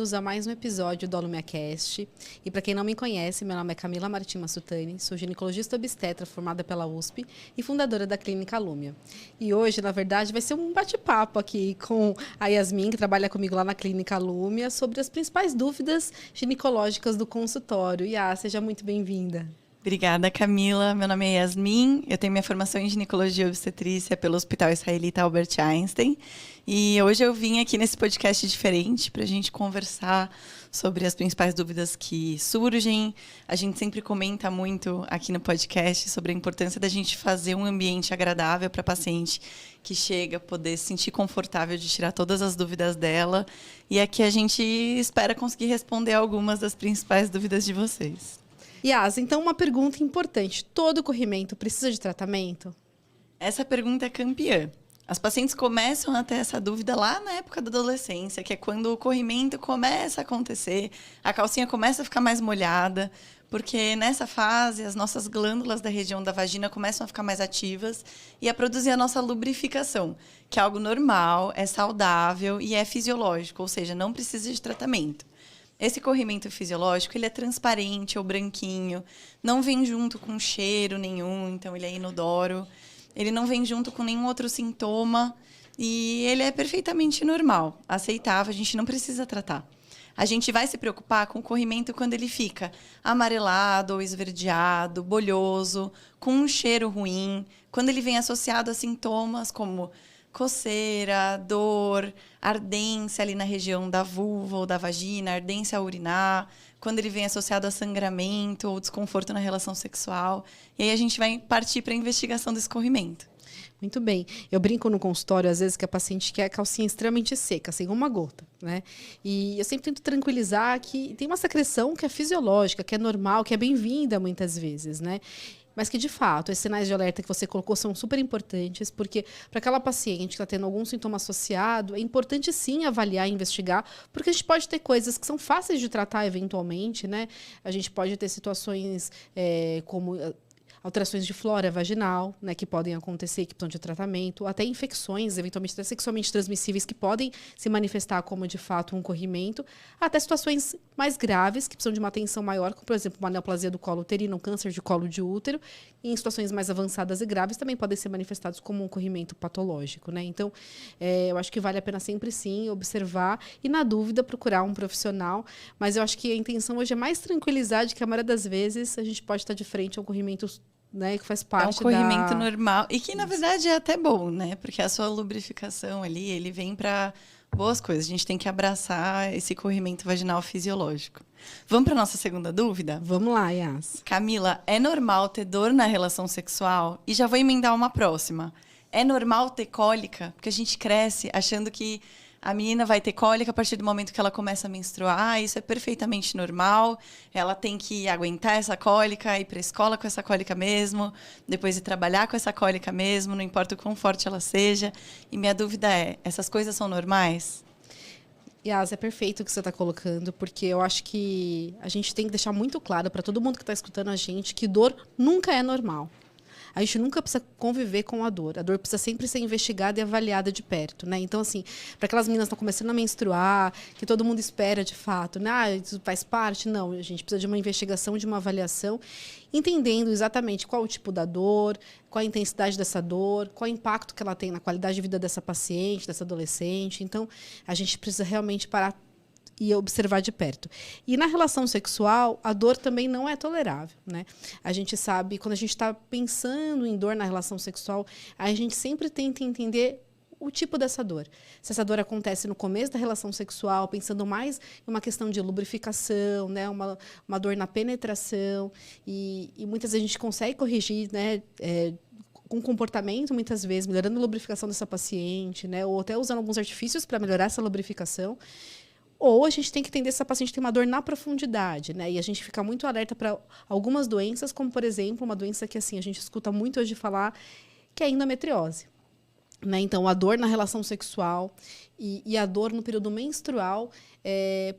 bem-vindos a mais um episódio do AlumiaCast. E para quem não me conhece, meu nome é Camila Martim Massutani, sou ginecologista obstetra formada pela USP e fundadora da Clínica Alumia. E hoje, na verdade, vai ser um bate-papo aqui com a Yasmin, que trabalha comigo lá na Clínica Alumia, sobre as principais dúvidas ginecológicas do consultório. Yas, seja muito bem-vinda. Obrigada, Camila. Meu nome é Yasmin, eu tenho minha formação em ginecologia e obstetrícia pelo Hospital Israelita Albert Einstein. E hoje eu vim aqui nesse podcast diferente para a gente conversar sobre as principais dúvidas que surgem. A gente sempre comenta muito aqui no podcast sobre a importância da gente fazer um ambiente agradável para a paciente que chega, poder se sentir confortável de tirar todas as dúvidas dela. E aqui a gente espera conseguir responder algumas das principais dúvidas de vocês. Yas, então uma pergunta importante. Todo corrimento precisa de tratamento? Essa pergunta é campeã. As pacientes começam a ter essa dúvida lá na época da adolescência, que é quando o corrimento começa a acontecer, a calcinha começa a ficar mais molhada, porque nessa fase as nossas glândulas da região da vagina começam a ficar mais ativas e a produzir a nossa lubrificação, que é algo normal, é saudável e é fisiológico, ou seja, não precisa de tratamento. Esse corrimento fisiológico, ele é transparente ou branquinho, não vem junto com cheiro nenhum, então ele é inodoro, ele não vem junto com nenhum outro sintoma e ele é perfeitamente normal, aceitável, a gente não precisa tratar. A gente vai se preocupar com o corrimento quando ele fica amarelado ou esverdeado, bolhoso, com um cheiro ruim, quando ele vem associado a sintomas como coceira, dor, ardência ali na região da vulva ou da vagina, ardência a urinar, quando ele vem associado a sangramento ou desconforto na relação sexual. E aí a gente vai partir para a investigação desse corrimento. Muito bem. Eu brinco no consultório, às vezes, que a paciente quer a calcinha extremamente seca, sem uma gota, né? E eu sempre tento tranquilizar que tem uma secreção que é fisiológica, que é normal, que é bem-vinda muitas vezes, né? Mas que, de fato, esses sinais de alerta que você colocou são super importantes, porque para aquela paciente que está tendo algum sintoma associado, é importante sim avaliar e investigar, porque a gente pode ter coisas que são fáceis de tratar eventualmente, né? A gente pode ter situações como alterações de flora vaginal, né, que podem acontecer, que precisam de tratamento, ou até infecções, eventualmente até sexualmente transmissíveis, que podem se manifestar como, de fato, um corrimento, até situações mais graves, que precisam de uma atenção maior, como, por exemplo, uma neoplasia do colo uterino, um câncer de colo de útero, e em situações mais avançadas e graves também podem ser manifestados como um corrimento patológico, né? Então, eu acho que vale a pena sempre, sim, observar e, na dúvida, procurar um profissional, mas eu acho que a intenção hoje é mais tranquilizar de que, a maioria das vezes, a gente pode estar de frente a um corrimento, né, que faz parte é um corrimento normal e que, na verdade, é até bom, né? Porque a sua lubrificação ali, ele vem para boas coisas. A gente tem que abraçar esse corrimento vaginal fisiológico. Vamos para nossa segunda dúvida? Vamos lá, Yas. Camila, é normal ter dor na relação sexual? E já vou emendar uma próxima. É normal ter cólica? Porque a gente cresce achando que a menina vai ter cólica a partir do momento que ela começa a menstruar. Isso é perfeitamente normal. Ela tem que aguentar essa cólica, ir para a escola com essa cólica mesmo, depois ir trabalhar com essa cólica mesmo, não importa o quão forte ela seja. E minha dúvida é, essas coisas são normais? Yas, é perfeito o que você está colocando, porque eu acho que a gente tem que deixar muito claro para todo mundo que está escutando a gente que dor nunca é normal. A gente nunca precisa conviver com a dor. A dor precisa sempre ser investigada e avaliada de perto, né? Então, assim, para aquelas meninas que estão começando a menstruar, que todo mundo espera de fato, né? Ah, isso faz parte? Não, a gente precisa de uma investigação, de uma avaliação, entendendo exatamente qual o tipo da dor, qual a intensidade dessa dor, qual o impacto que ela tem na qualidade de vida dessa paciente, dessa adolescente. Então, a gente precisa realmente parar e observar de perto. E na relação sexual, a dor também não é tolerável, né? A gente sabe, quando a gente está pensando em dor na relação sexual, a gente sempre tenta entender o tipo dessa dor. Se essa dor acontece no começo da relação sexual, pensando mais em uma questão de lubrificação, né? Uma dor na penetração, e muitas vezes a gente consegue corrigir, né? Com comportamento, muitas vezes, melhorando a lubrificação dessa paciente, né? Ou até usando alguns artifícios para melhorar essa lubrificação. Ou a gente tem que entender se a paciente tem uma dor na profundidade, né? E a gente fica muito alerta para algumas doenças, como, por exemplo, uma doença que assim, a gente escuta muito hoje falar, que é a endometriose. Né? Então, a dor na relação sexual e a dor no período menstrual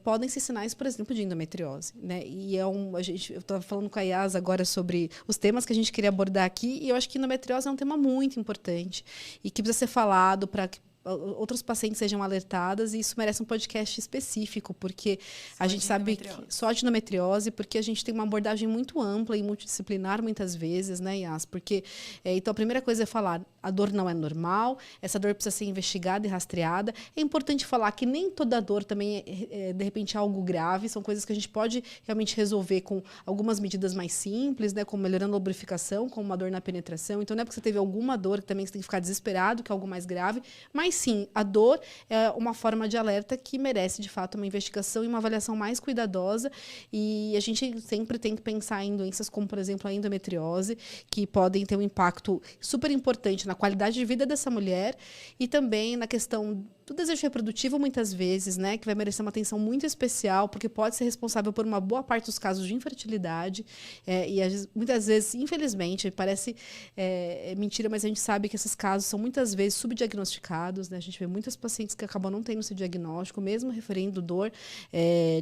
podem ser sinais, por exemplo, de endometriose. Né? E eu estava falando com a Yas agora sobre os temas que a gente queria abordar aqui, e eu acho que endometriose é um tema muito importante e que precisa ser falado para outros pacientes sejam alertadas, e isso merece um podcast específico, porque a gente sabe que só de endometriose, porque a gente tem uma abordagem muito ampla e multidisciplinar muitas vezes, né, Yas? Porque, então, a primeira coisa é falar, a dor não é normal, essa dor precisa ser investigada e rastreada. É importante falar que nem toda dor também de repente, é algo grave, são coisas que a gente pode realmente resolver com algumas medidas mais simples, né, como melhorando a lubrificação, como uma dor na penetração. Então, não é porque você teve alguma dor que também você tem que ficar desesperado, que é algo mais grave, mas sim, a dor é uma forma de alerta que merece, de fato, uma investigação e uma avaliação mais cuidadosa, e a gente sempre tem que pensar em doenças como, por exemplo, a endometriose, que podem ter um impacto super importante na qualidade de vida dessa mulher e também na questão do desejo reprodutivo, muitas vezes, né, que vai merecer uma atenção muito especial, porque pode ser responsável por uma boa parte dos casos de infertilidade. E muitas vezes, infelizmente, parece mentira, mas a gente sabe que esses casos são muitas vezes subdiagnosticados, né? A gente vê muitas pacientes que acabam não tendo esse diagnóstico, mesmo referindo dor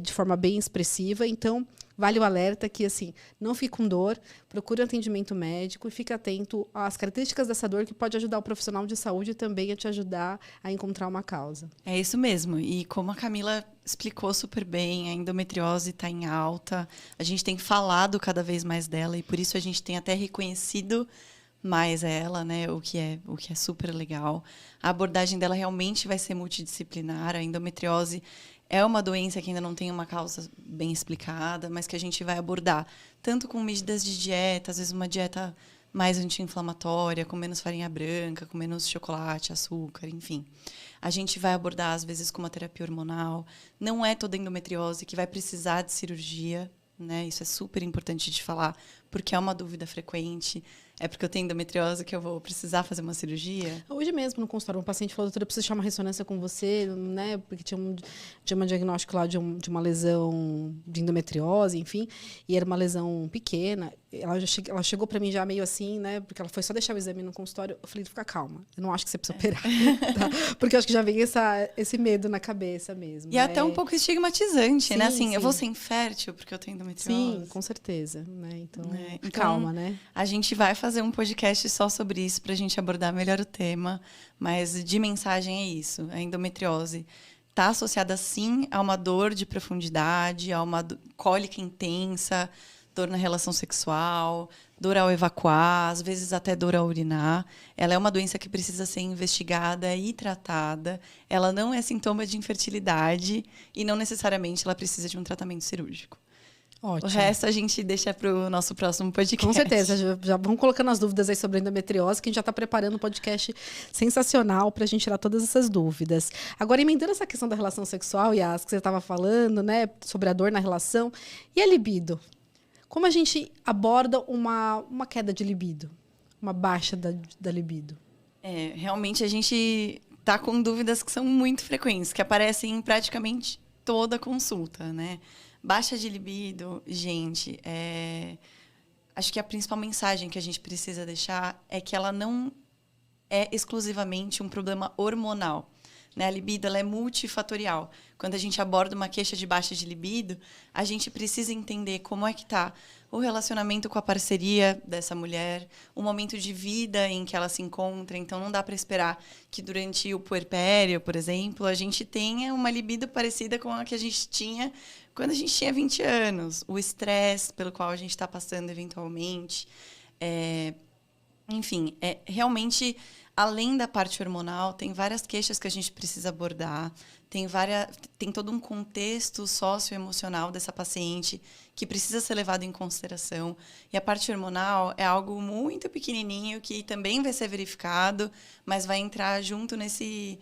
de forma bem expressiva. Então, vale o alerta que, assim, não fique com dor, procure um atendimento médico e fique atento às características dessa dor, que pode ajudar o profissional de saúde também a te ajudar a encontrar uma causa. É isso mesmo. E como a Camila explicou super bem, a endometriose está em alta. A gente tem falado cada vez mais dela e por isso a gente tem até reconhecido mais ela, né? O que é super legal. A abordagem dela realmente vai ser multidisciplinar. A endometriose é uma doença que ainda não tem uma causa bem explicada, mas que a gente vai abordar tanto com medidas de dieta, às vezes uma dieta mais anti-inflamatória, com menos farinha branca, com menos chocolate, açúcar, enfim. A gente vai abordar, às vezes, com uma terapia hormonal. Não é toda endometriose que vai precisar de cirurgia, né? Isso é super importante de falar, porque é uma dúvida frequente. É porque eu tenho endometriose que eu vou precisar fazer uma cirurgia? Hoje mesmo, no consultório, um paciente falou, doutora, eu preciso chamar uma ressonância com você, né? Porque tinha um diagnóstico lá de uma lesão de endometriose, enfim, e era uma lesão pequena. Ela chegou para mim já meio assim, né? Porque ela foi só deixar o exame no consultório. Eu falei, fica calma, eu não acho que você precisa operar. Tá? Porque eu acho que já vem esse medo na cabeça mesmo. E até um pouco estigmatizante, sim, né? Assim, sim. Eu vou ser infértil porque eu tenho endometriose. Sim, com certeza. Né? Então, então, calma, né? A gente vai fazer um podcast só sobre isso para a gente abordar melhor o tema, mas de mensagem é isso. A endometriose está associada, sim, a uma dor de profundidade, a uma cólica intensa, dor na relação sexual, dor ao evacuar, às vezes até dor ao urinar. Ela é uma doença que precisa ser investigada e tratada. Ela não é sintoma de infertilidade e não necessariamente ela precisa de um tratamento cirúrgico. Ótimo. O resto a gente deixa para o nosso próximo podcast. Com certeza. Já vamos colocando as dúvidas aí sobre a endometriose, que a gente já está preparando um podcast sensacional para a gente tirar todas essas dúvidas. Agora, emendando essa questão da relação sexual, Yas, que você estava falando, né, sobre a dor na relação, e a libido? Como a gente aborda uma queda de libido? Uma baixa da libido? Realmente a gente está com dúvidas que são muito frequentes, que aparecem em praticamente toda consulta, né? Baixa de libido, gente, acho que a principal mensagem que a gente precisa deixar é que ela não é exclusivamente um problema hormonal. Né? A libido ela é multifatorial. Quando a gente aborda uma queixa de baixa de libido, a gente precisa entender como é que está o relacionamento com a parceria dessa mulher, o momento de vida em que ela se encontra. Então, não dá para esperar que durante o puerpério, por exemplo, a gente tenha uma libido parecida com a que a gente tinha quando a gente tinha 20 anos. O estresse pelo qual a gente está passando eventualmente. Enfim, realmente... Além da parte hormonal, tem várias queixas que a gente precisa abordar. Tem todo um contexto socioemocional dessa paciente que precisa ser levado em consideração. E a parte hormonal é algo muito pequenininho que também vai ser verificado, mas vai entrar junto nesse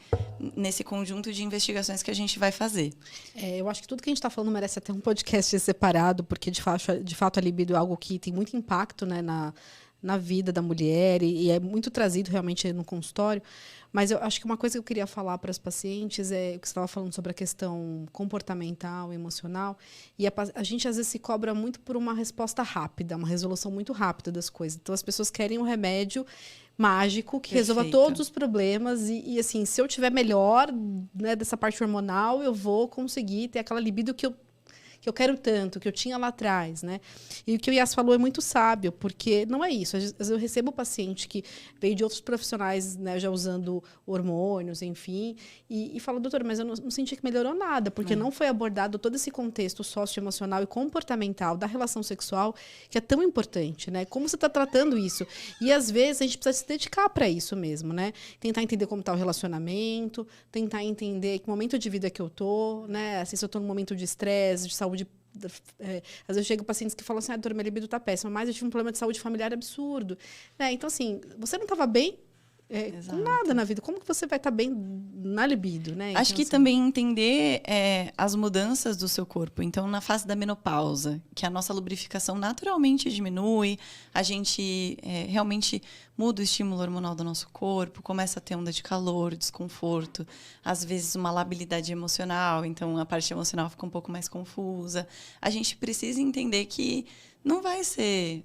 conjunto de investigações que a gente vai fazer. Eu acho que tudo que a gente está falando merece até um podcast separado, porque, de fato, a libido é algo que tem muito impacto, né, na vida da mulher e é muito trazido realmente no consultório. Mas eu acho que uma coisa que eu queria falar para as pacientes é o que você estava falando sobre a questão comportamental, emocional. E a gente, às vezes, se cobra muito por uma resposta rápida, uma resolução muito rápida das coisas. Então, as pessoas querem um remédio mágico que resolva todos os problemas. E, assim, se eu tiver melhor, né, dessa parte hormonal, eu vou conseguir ter aquela libido que que eu quero tanto, que eu tinha lá atrás, né? E o que o Yas falou é muito sábio, porque não é isso. Às vezes eu recebo paciente que veio de outros profissionais, né, já usando hormônios, enfim, e fala, doutor, mas eu não senti que melhorou nada, porque não foi abordado todo esse contexto socioemocional e comportamental da relação sexual, que é tão importante, né? Como você está tratando isso? E às vezes a gente precisa se dedicar para isso mesmo, né? Tentar entender como está o relacionamento, tentar entender que momento de vida que eu tô, né? Assim, se eu estou num momento de estresse, de saúde. Às vezes chego pacientes que falam assim, doutora, minha libido está péssima, mas eu tive um problema de saúde familiar absurdo. Né? Então, assim, você não estava bem com nada na vida. Como que você vai estar bem na libido, né? Acho então, que assim, também entender as mudanças do seu corpo. Então, na fase da menopausa, que a nossa lubrificação naturalmente diminui, a gente realmente muda o estímulo hormonal do nosso corpo, começa a ter onda de calor, desconforto, às vezes uma labilidade emocional, então a parte emocional fica um pouco mais confusa. A gente precisa entender que não vai ser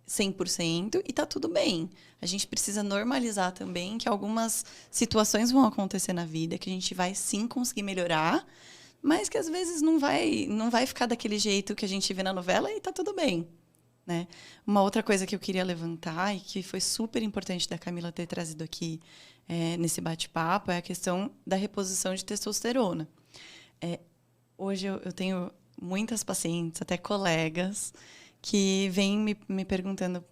100% e tá tudo bem. A gente precisa normalizar também que algumas situações vão acontecer na vida, que a gente vai sim conseguir melhorar, mas que às vezes não vai ficar daquele jeito que a gente vê na novela e tá tudo bem, né? Uma outra coisa que eu queria levantar e que foi super importante da Camila ter trazido aqui nesse bate-papo é a questão da reposição de testosterona. Hoje eu tenho muitas pacientes, até colegas, que vêm me perguntando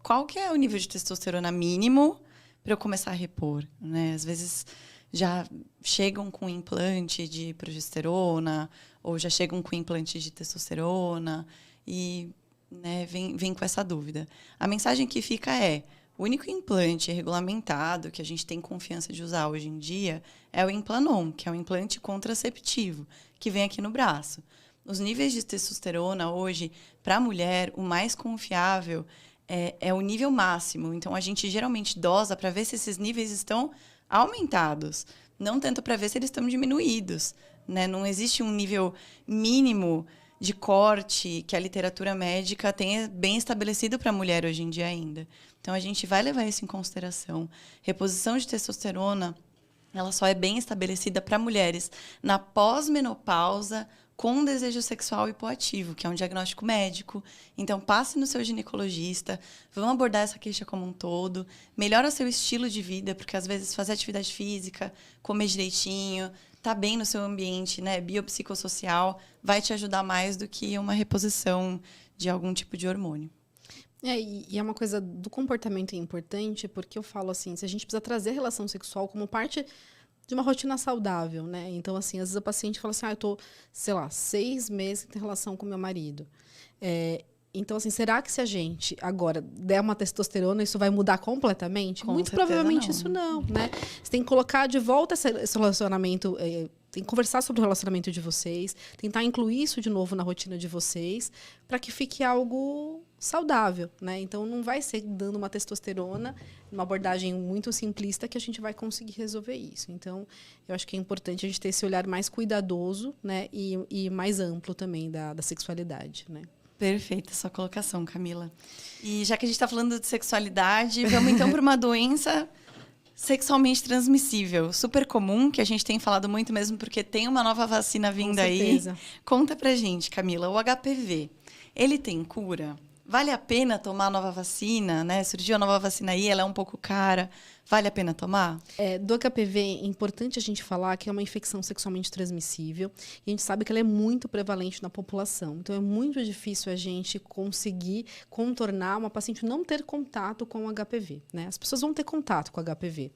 qual que é o nível de testosterona mínimo para eu começar a repor, né? Às vezes já chegam com implante de progesterona ou já chegam com implante de testosterona e, né, vem com essa dúvida. A mensagem que fica o único implante regulamentado que a gente tem confiança de usar hoje em dia é o Implanon, que é um implante contraceptivo, que vem aqui no braço. Os níveis de testosterona hoje, para a mulher, o mais confiável é o nível máximo. Então, a gente geralmente dosa para ver se esses níveis estão aumentados, não tanto para ver se eles estão diminuídos, né? Não existe um nível mínimo de corte que a literatura médica tenha bem estabelecido para a mulher hoje em dia ainda. Então, a gente vai levar isso em consideração. Reposição de testosterona, ela só é bem estabelecida para mulheres na pós-menopausa, com desejo sexual hipoativo, que é um diagnóstico médico. Então, passe no seu ginecologista, vamos abordar essa queixa como um todo, melhora o seu estilo de vida, porque às vezes fazer atividade física, comer direitinho, tá bem no seu ambiente, né, biopsicossocial, vai te ajudar mais do que uma reposição de algum tipo de hormônio. E é uma coisa do comportamento importante, porque eu falo assim, se a gente precisa trazer a relação sexual como parte de uma rotina saudável, né? Então, assim, às vezes o paciente fala assim, eu tô, sei lá, 6 meses sem ter relação com meu marido. Então, assim, será que se a gente agora der uma testosterona, isso vai mudar completamente? Muito provavelmente isso não, né? Você tem que colocar de volta esse relacionamento, tem que conversar sobre o relacionamento de vocês, tentar incluir isso de novo na rotina de vocês, para que fique algo saudável, né? Então, não vai ser dando uma testosterona, uma abordagem muito simplista, que a gente vai conseguir resolver isso. Então, eu acho que é importante a gente ter esse olhar mais cuidadoso, né? E mais amplo também da sexualidade, né? Perfeita sua colocação, Camila. E já que a gente está falando de sexualidade, vamos então para uma doença sexualmente transmissível, super comum, que a gente tem falado muito mesmo, porque tem uma nova vacina vindo aí. Conta pra gente, Camila, o HPV, ele tem cura? Vale a pena tomar a nova vacina, né? Surgiu a nova vacina aí, ela é um pouco cara. Vale a pena tomar? Do HPV, é importante a gente falar que é uma infecção sexualmente transmissível. E a gente sabe que ela é muito prevalente na população. Então, é muito difícil a gente conseguir contornar uma paciente não ter contato com o HPV, né? As pessoas vão ter contato com o HPV.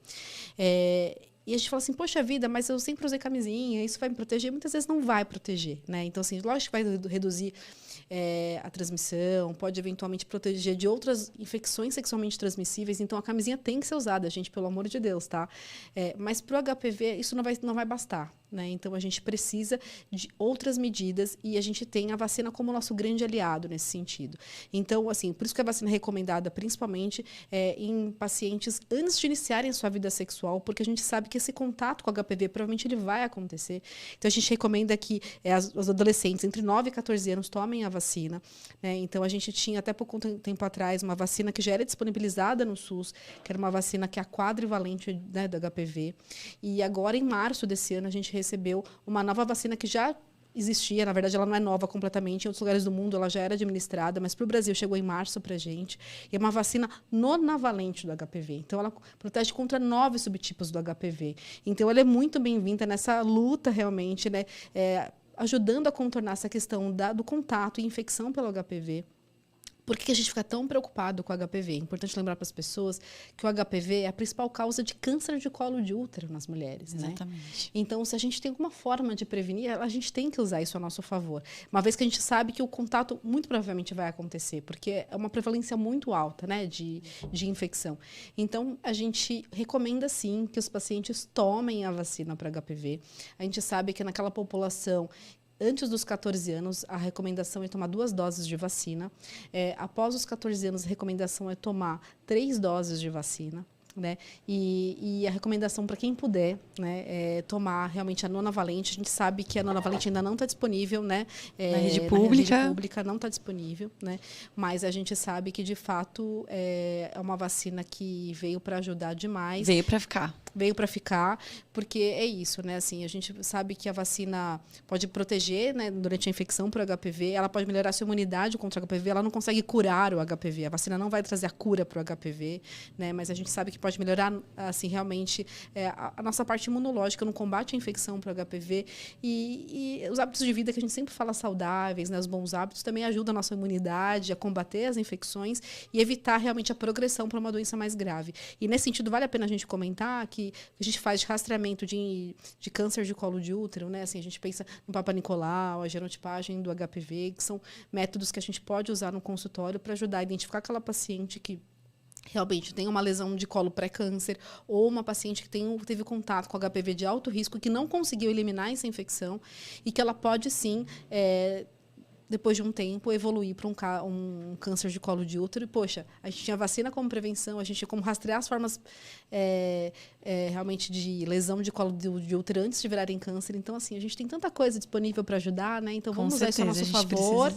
E a gente fala assim, poxa vida, mas eu sempre usei camisinha, isso vai me proteger? Muitas vezes não vai proteger, né? Então, assim, lógico que vai reduzir a transmissão, pode eventualmente proteger de outras infecções sexualmente transmissíveis. Então, a camisinha tem que ser usada, gente, pelo amor de Deus, tá? Mas para o HPV, isso não vai bastar, né? Então, a gente precisa de outras medidas e a gente tem a vacina como nosso grande aliado nesse sentido. Então, assim, por isso que a vacina é recomendada principalmente em pacientes antes de iniciarem a sua vida sexual, porque a gente sabe que esse contato com o HPV provavelmente ele vai acontecer. Então, a gente recomenda que os adolescentes entre 9 e 14 anos tomem a vacina, né? Então, a gente tinha até pouco tempo atrás uma vacina que já era disponibilizada no SUS, que era uma vacina que é a quadrivalente, né, do HPV. E agora, em março desse ano, a gente recebeu uma nova vacina que já existia, na verdade ela não é nova completamente, em outros lugares do mundo ela já era administrada, mas para o Brasil chegou em março para a gente, e é uma vacina nonavalente do HPV, então ela protege contra 9 subtipos do HPV, então ela é muito bem-vinda nessa luta realmente, né, ajudando a contornar essa questão do contato e infecção pelo HPV. Por que a gente fica tão preocupado com o HPV? É importante lembrar para as pessoas que o HPV é a principal causa de câncer de colo de útero nas mulheres. Exatamente. Né? Então, se a gente tem alguma forma de prevenir, a gente tem que usar isso a nosso favor. Uma vez que a gente sabe que o contato muito provavelmente vai acontecer, porque é uma prevalência muito alta, né, de infecção. Então, a gente recomenda, sim, que os pacientes tomem a vacina para HPV. A gente sabe que naquela população antes dos 14 anos, a recomendação é tomar 2 doses de vacina. Após os 14 anos, a recomendação é tomar 3 doses de vacina. Né? E a recomendação para quem puder, né, é tomar realmente a nonavalente. A gente sabe que a nonavalente ainda não está disponível, né? Na rede pública. Na rede pública não está disponível, né? Mas a gente sabe que, de fato, é uma vacina que veio para ajudar demais. Veio para ficar. Veio para ficar, porque é isso, né? Assim, a gente sabe que a vacina pode proteger, né, durante a infecção por HPV, ela pode melhorar a sua imunidade contra o HPV, ela não consegue curar o HPV, a vacina não vai trazer a cura para o HPV, né? Mas a gente sabe que pode melhorar, assim, realmente a nossa parte imunológica no combate à infecção para o HPV e os hábitos de vida que a gente sempre fala saudáveis, né? Os bons hábitos também ajudam a nossa imunidade a combater as infecções e evitar realmente a progressão para uma doença mais grave. E nesse sentido vale a pena a gente comentar que a gente faz de rastreamento de câncer de colo de útero, né? Assim, a gente pensa no Papa Nicolau, a genotipagem do HPV, que são métodos que a gente pode usar no consultório para ajudar a identificar aquela paciente que realmente tem uma lesão de colo pré-câncer ou uma paciente que teve contato com HPV de alto risco que não conseguiu eliminar essa infecção e que ela pode, sim, depois de um tempo, evoluir para um câncer de colo de útero. E, poxa, a gente tinha vacina como prevenção, a gente tinha como rastrear as formas realmente de lesão de colo de útero antes de virarem câncer. Então, assim, a gente tem tanta coisa disponível para ajudar, né? Então, vamos usar isso a nosso favor,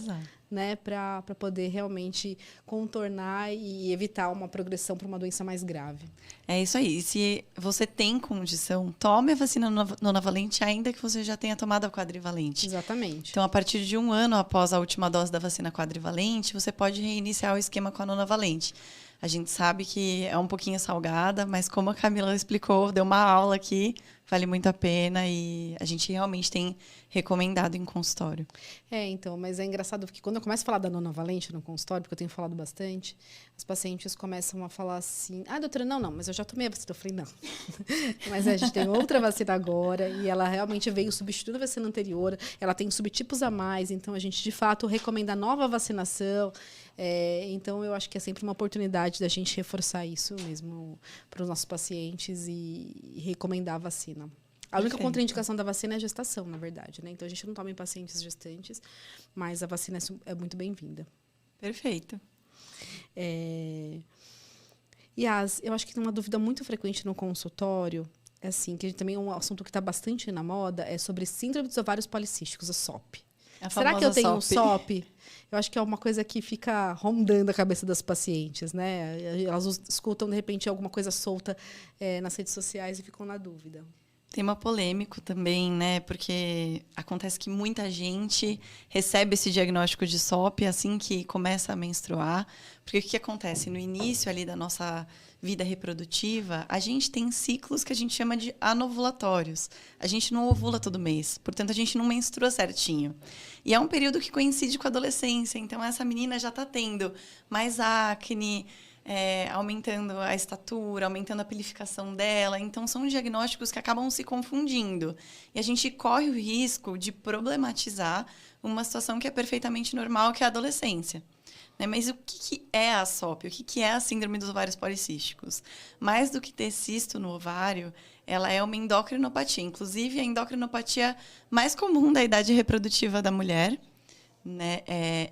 né? Para poder realmente contornar e evitar uma progressão para uma doença mais grave. É isso aí. E se você tem condição, tome a vacina nonavalente, ainda que você já tenha tomado a quadrivalente. Exatamente. Então, a partir de 1 ano após a última dose da vacina quadrivalente, você pode reiniciar o esquema com a nonavalente. A gente sabe que é um pouquinho salgada, mas como a Camila explicou, deu uma aula aqui, vale muito a pena e a gente realmente tem recomendado em consultório. Então, mas é engraçado porque quando eu começo a falar da nonavalente no consultório, porque eu tenho falado bastante, as pacientes começam a falar assim, doutora, não, mas eu já tomei a vacina. Eu falei, não. Mas a gente tem outra vacina agora e ela realmente veio substituindo a vacina anterior, ela tem subtipos a mais, então a gente, de fato, recomenda a nova vacinação. Então, eu acho que é sempre uma oportunidade da gente reforçar isso mesmo para os nossos pacientes e recomendar a vacina. A única contraindicação da vacina é a gestação, na verdade, né? Então, a gente não toma em pacientes gestantes, mas a vacina é muito bem-vinda. Perfeito. Eu acho que tem uma dúvida muito frequente no consultório, assim, que também é um assunto que está bastante na moda, é sobre síndrome dos ovários policísticos, a SOP. Será que eu tenho SOP? Eu acho que é uma coisa que fica rondando a cabeça das pacientes, né? Elas escutam, de repente, alguma coisa solta nas redes sociais e ficam na dúvida. Tema polêmico também, né? Porque acontece que muita gente recebe esse diagnóstico de SOP assim que começa a menstruar. Porque o que acontece? No início ali da nossa vida reprodutiva, a gente tem ciclos que a gente chama de anovulatórios. A gente não ovula todo mês, portanto, a gente não menstrua certinho. E é um período que coincide com a adolescência, então essa menina já está tendo mais acne, aumentando a estatura, aumentando a pelificação dela. Então, são diagnósticos que acabam se confundindo. E a gente corre o risco de problematizar uma situação que é perfeitamente normal, que é a adolescência. Né? Mas o que é a SOP? O que é a síndrome dos ovários policísticos? Mais do que ter cisto no ovário, ela é uma endocrinopatia. Inclusive, a endocrinopatia mais comum da idade reprodutiva da mulher. Né?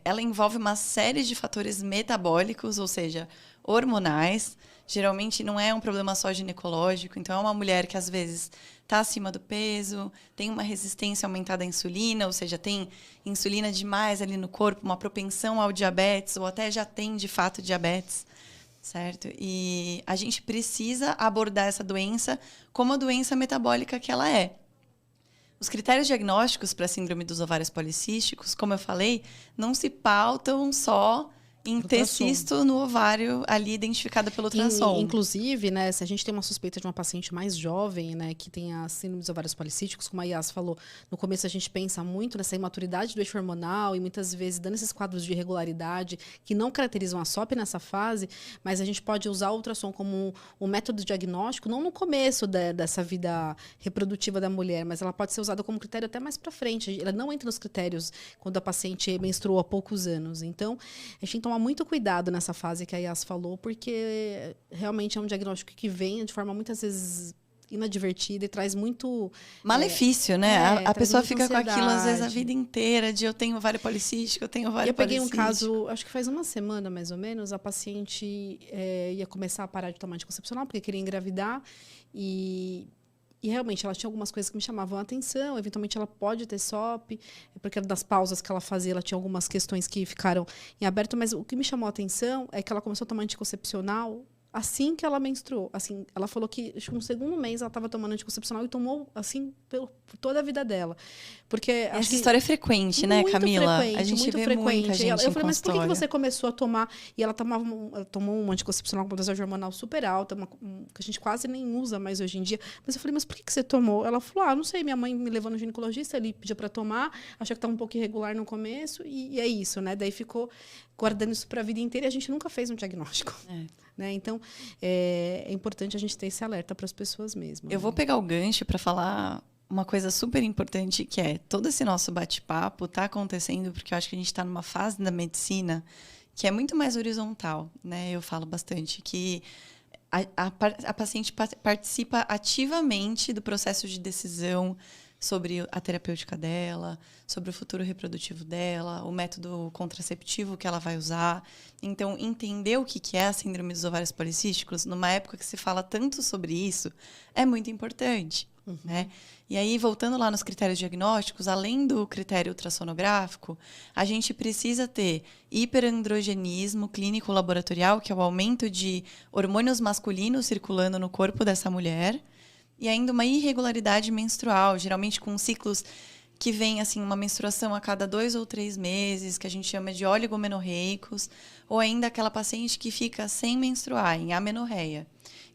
Ela envolve uma série de fatores metabólicos, ou seja, hormonais. Geralmente não é um problema só ginecológico, então é uma mulher que às vezes está acima do peso, tem uma resistência aumentada à insulina, ou seja, tem insulina demais ali no corpo, uma propensão ao diabetes, ou até já tem de fato diabetes, certo? E a gente precisa abordar essa doença como a doença metabólica que ela é. Os critérios diagnósticos para a síndrome dos ovários policísticos, como eu falei, não se pautam só em ter cisto no ovário ali identificada pelo ultrassom. Inclusive, né, se a gente tem uma suspeita de uma paciente mais jovem, né, que tem a síndrome dos ovários policísticos, como a Yas falou, no começo a gente pensa muito nessa imaturidade do eixo hormonal e muitas vezes dando esses quadros de irregularidade que não caracterizam a SOP nessa fase, mas a gente pode usar o ultrassom como um método diagnóstico, não no começo dessa vida reprodutiva da mulher, mas ela pode ser usada como critério até mais para frente. Ela não entra nos critérios quando a paciente menstruou há poucos anos. Então, a gente tomar muito cuidado nessa fase que a Yas falou, porque realmente é um diagnóstico que vem de forma muitas vezes inadvertida e traz muito malefício, né? A pessoa fica ansiedade. Com aquilo às vezes a vida inteira de eu tenho ovário policístico, eu tenho ovário policístico. Eu peguei um caso, acho que faz uma semana mais ou menos, a paciente ia começar a parar de tomar anticoncepcional porque queria engravidar e realmente, ela tinha algumas coisas que me chamavam a atenção. Eventualmente, ela pode ter SOP, porque das pausas que ela fazia, ela tinha algumas questões que ficaram em aberto. Mas o que me chamou a atenção é que ela começou a tomar anticoncepcional assim que ela menstruou. Assim, ela falou que no segundo mês ela estava tomando anticoncepcional e tomou assim por toda a vida dela. Porque essa história é frequente, né, Camila? A gente vê frequente. Muita gente eu falei, mas por que consultório? você começou a tomar? E ela tomou um anticoncepcional com dosagem hormonal super alta, que a gente quase nem usa mais hoje em dia. Mas eu falei, mas por que você tomou? Ela falou, não sei, minha mãe me levou no ginecologista, ele pediu para tomar, achou que estava um pouco irregular no começo, e é isso, né? Daí ficou guardando isso para a vida inteira e a gente nunca fez um diagnóstico. Né? Então, é importante a gente ter esse alerta para as pessoas mesmo. Eu vou pegar o gancho para falar uma coisa super importante, que é todo esse nosso bate-papo está acontecendo porque eu acho que a gente está numa fase da medicina que é muito mais horizontal, né? Eu falo bastante que a paciente participa ativamente do processo de decisão sobre a terapêutica dela, sobre o futuro reprodutivo dela, o método contraceptivo que ela vai usar. Então, entender o que é a síndrome dos ovários policísticos, numa época que se fala tanto sobre isso, é muito importante. Né? E aí, voltando lá nos critérios diagnósticos, além do critério ultrassonográfico, a gente precisa ter hiperandrogenismo clínico laboratorial, que é o aumento de hormônios masculinos circulando no corpo dessa mulher, e ainda uma irregularidade menstrual, geralmente com ciclos que vem assim, uma menstruação a cada 2 ou 3 meses, que a gente chama de oligomenorreicos, ou ainda aquela paciente que fica sem menstruar, em amenorreia.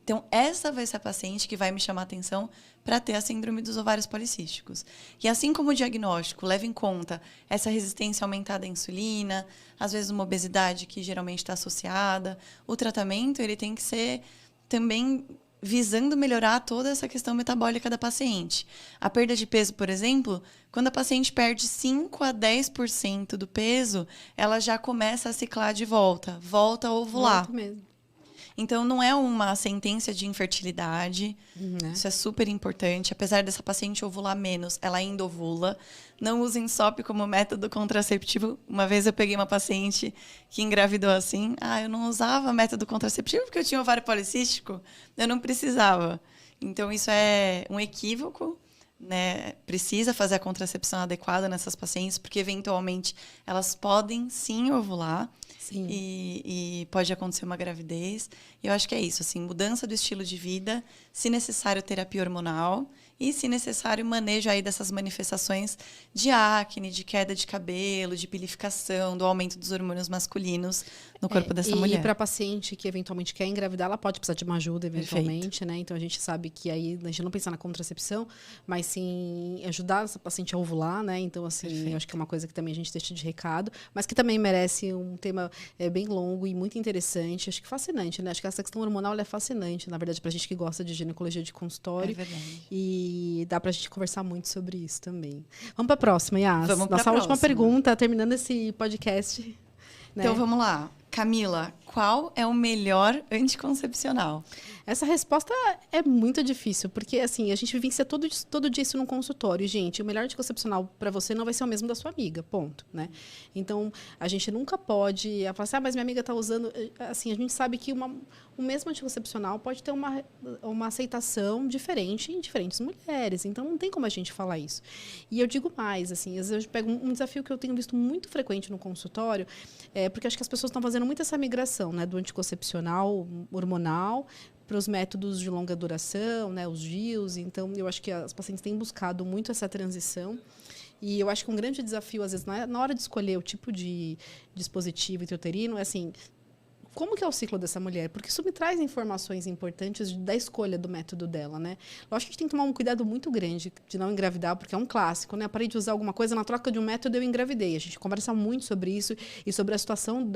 Então, essa vai ser a paciente que vai me chamar a atenção para ter a síndrome dos ovários policísticos. E assim como o diagnóstico leva em conta essa resistência aumentada à insulina, às vezes uma obesidade que geralmente está associada, o tratamento ele tem que ser também visando melhorar toda essa questão metabólica da paciente. A perda de peso, por exemplo, quando a paciente perde 5 a 10% do peso, ela já começa a ciclar de volta a ovular. Volta mesmo. Então, não é uma sentença de infertilidade. Isso é super importante. Apesar dessa paciente ovular menos, ela ainda ovula. Não usem SOP como método contraceptivo. Uma vez eu peguei uma paciente que engravidou assim. Eu não usava método contraceptivo porque eu tinha ovário policístico. Eu não precisava. Então, isso é um equívoco. Né? Precisa fazer a contracepção adequada nessas pacientes, porque eventualmente elas podem sim ovular. Sim. E pode acontecer uma gravidez. E eu acho que é isso, assim, mudança do estilo de vida, se necessário terapia hormonal e, se necessário, manejo aí dessas manifestações de acne, de queda de cabelo, de pilificação, do aumento dos hormônios masculinos no corpo dessa mulher. E para a paciente que eventualmente quer engravidar, ela pode precisar de uma ajuda eventualmente, né? Então a gente sabe que aí a gente não pensa na contracepção, mas sim ajudar essa paciente a ovular, né? Então assim, eu acho que é uma coisa que também a gente deixa de recado, mas que também merece um tema bem longo e muito interessante, acho que fascinante, né? Acho que essa questão hormonal ela é fascinante, na verdade, para a gente que gosta de ginecologia de consultório. É verdade. E dá para a gente conversar muito sobre isso também. Vamos para a próxima, Yas. Vamos para a Nossa última próxima pergunta, terminando esse podcast. Né? Então vamos lá. Camila, qual é o melhor anticoncepcional? Essa resposta é muito difícil, porque assim, a gente vivencia todo dia isso num consultório. Gente, o melhor anticoncepcional para você não vai ser o mesmo da sua amiga, ponto, né? Então, a gente nunca pode falar assim, mas minha amiga está usando... Assim, a gente sabe que o mesmo anticoncepcional pode ter uma aceitação diferente em diferentes mulheres. Então, não tem como a gente falar isso. E eu digo mais, assim, às vezes eu pego um desafio que eu tenho visto muito frequente no consultório, porque acho que as pessoas estão fazendo muito essa migração, né, do anticoncepcional hormonal para os métodos de longa duração, né, os DIUs. Então, eu acho que as pacientes têm buscado muito essa transição. E eu acho que um grande desafio, às vezes, na hora de escolher o tipo de dispositivo intrauterino, é assim, como que é o ciclo dessa mulher? Porque isso me traz informações importantes da escolha do método dela, né? Lógico que a gente tem que tomar um cuidado muito grande de não engravidar, porque é um clássico, né? Parei de usar alguma coisa, na troca de um método eu engravidei. A gente conversa muito sobre isso e sobre a situação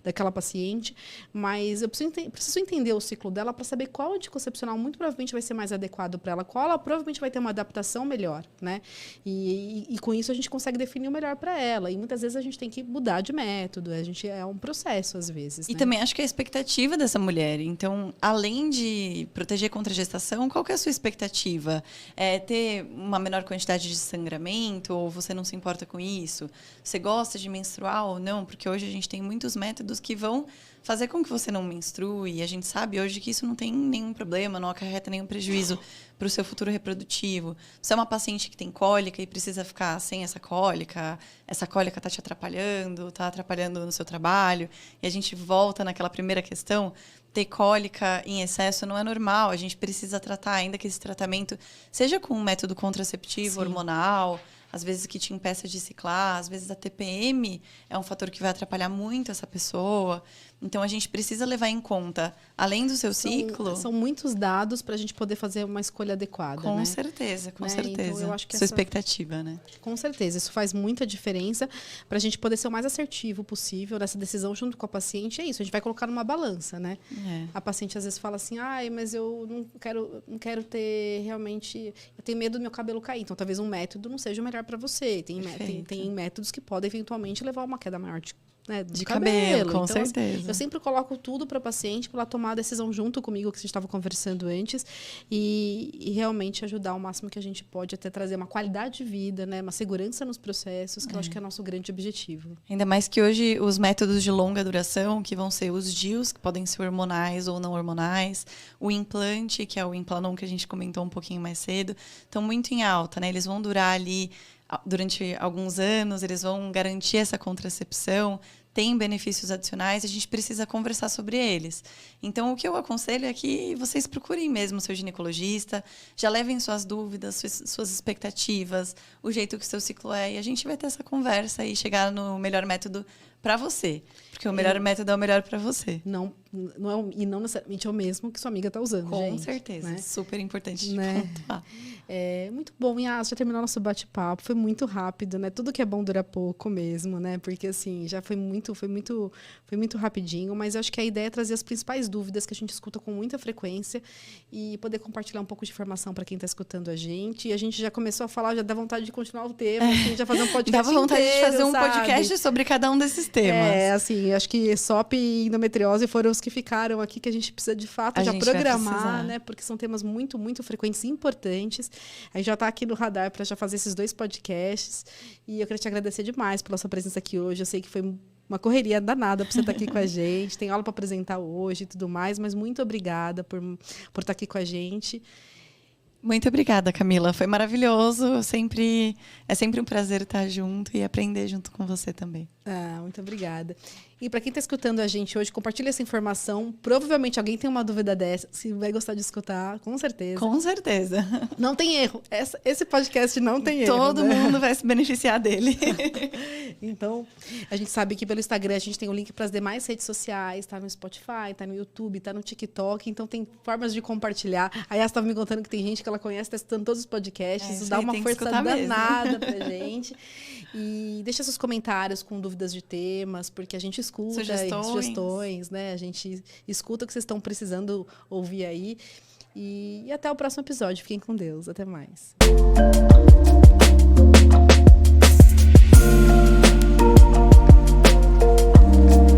daquela paciente, mas eu preciso entender o ciclo dela para saber qual anticoncepcional muito provavelmente vai ser mais adequado para ela, qual ela provavelmente vai ter uma adaptação melhor, né? E com isso a gente consegue definir o melhor para ela. E muitas vezes a gente tem que mudar de método, é um processo às vezes, E né? também acho que é a expectativa dessa mulher. Então, além de proteger contra a gestação, qual que é a sua expectativa? É ter uma menor quantidade de sangramento ou você não se importa com isso? Você gosta de menstruar ou não? Porque hoje a gente tem muitos métodos que vão fazer com que você não menstrue. E a gente sabe hoje que isso não tem nenhum problema, não acarreta nenhum prejuízo para o seu futuro reprodutivo. Você é uma paciente que tem cólica e precisa ficar sem essa cólica está te atrapalhando, está atrapalhando no seu trabalho. E a gente volta naquela primeira questão, ter cólica em excesso não é normal. A gente precisa tratar, ainda que esse tratamento seja com um método contraceptivo, hormonal, às vezes que te impeça de ciclar, às vezes a TPM é um fator que vai atrapalhar muito essa pessoa. Então, a gente precisa levar em conta, além do seu ciclo... São muitos dados para a gente poder fazer uma escolha adequada, Com né? certeza, com né? certeza. Então, eu acho que sua expectativa, né? Com certeza. Isso faz muita diferença para a gente poder ser o mais assertivo possível nessa decisão junto com a paciente. É isso, a gente vai colocar numa balança, né? A paciente às vezes fala assim, mas eu não quero ter realmente... Eu tenho medo do meu cabelo cair. Então, talvez um método não seja o melhor para você. Tem métodos que podem eventualmente levar a uma queda maior de cabelo. Com então, certeza. Eu sempre coloco tudo para a paciente, para ela tomar a decisão junto comigo, que a gente estava conversando antes, e realmente ajudar o máximo que a gente pode, até trazer uma qualidade de vida, né, uma segurança nos processos, que eu acho que é nosso grande objetivo. Ainda mais que hoje os métodos de longa duração, que vão ser os DIUs, que podem ser hormonais ou não hormonais, o implante, que é o Implanon, que a gente comentou um pouquinho mais cedo, estão muito em alta, né? Eles vão durar ali durante alguns anos, eles vão garantir essa contracepção, tem benefícios adicionais, a gente precisa conversar sobre eles. Então, o que eu aconselho é que vocês procurem mesmo o seu ginecologista, já levem suas dúvidas, suas expectativas, o jeito que o seu ciclo é, e a gente vai ter essa conversa e chegar no melhor método para você. Porque o melhor método é o melhor para você. Não necessariamente é o mesmo que sua amiga está usando, Com gente. Com certeza. Né? Super importante de né? pontuar. Muito bom, Yas, já terminou nosso bate-papo. Foi muito rápido, né? Tudo que é bom dura pouco mesmo, né? Porque, assim, já foi muito rapidinho. Mas eu acho que a ideia é trazer as principais dúvidas que a gente escuta com muita frequência e poder compartilhar um pouco de informação para quem está escutando a gente. E a gente já começou a falar, já dá vontade de continuar o tema, assim, já fazer um podcast Dava vontade inteiro, de fazer um sabe? podcast sobre cada um desses temas. Assim, acho que SOP e endometriose foram os que ficaram aqui, que a gente precisa, de fato, já programar, né? Porque são temas muito, muito frequentes e importantes. A gente já está aqui no radar para já fazer esses 2 podcasts. E eu queria te agradecer demais pela sua presença aqui hoje. Eu sei que foi uma correria danada para você estar aqui com a gente. Tem aula para apresentar hoje e tudo mais, mas muito obrigada por estar aqui com a gente. Muito obrigada, Camila. Foi maravilhoso. É sempre um prazer estar junto e aprender junto com você também. Muito obrigada. E para quem está escutando a gente hoje, compartilha essa informação. Provavelmente alguém tem uma dúvida dessa, se vai gostar de escutar, com certeza. Com certeza. Não tem erro. Esse podcast não tem erro. Todo mundo vai se beneficiar dele. Então, a gente sabe que pelo Instagram a gente tem o link para as demais redes sociais, está no Spotify, está no YouTube, está no TikTok, então tem formas de compartilhar. A Yas estava me contando que tem gente que ela conhece, está escutando todos os podcasts, isso dá uma força danada para a gente. E deixa seus comentários com dúvidas de temas, porque a gente escuta sugestões, né? A gente escuta o que vocês estão precisando ouvir aí. E até o próximo episódio. Fiquem com Deus. Até mais.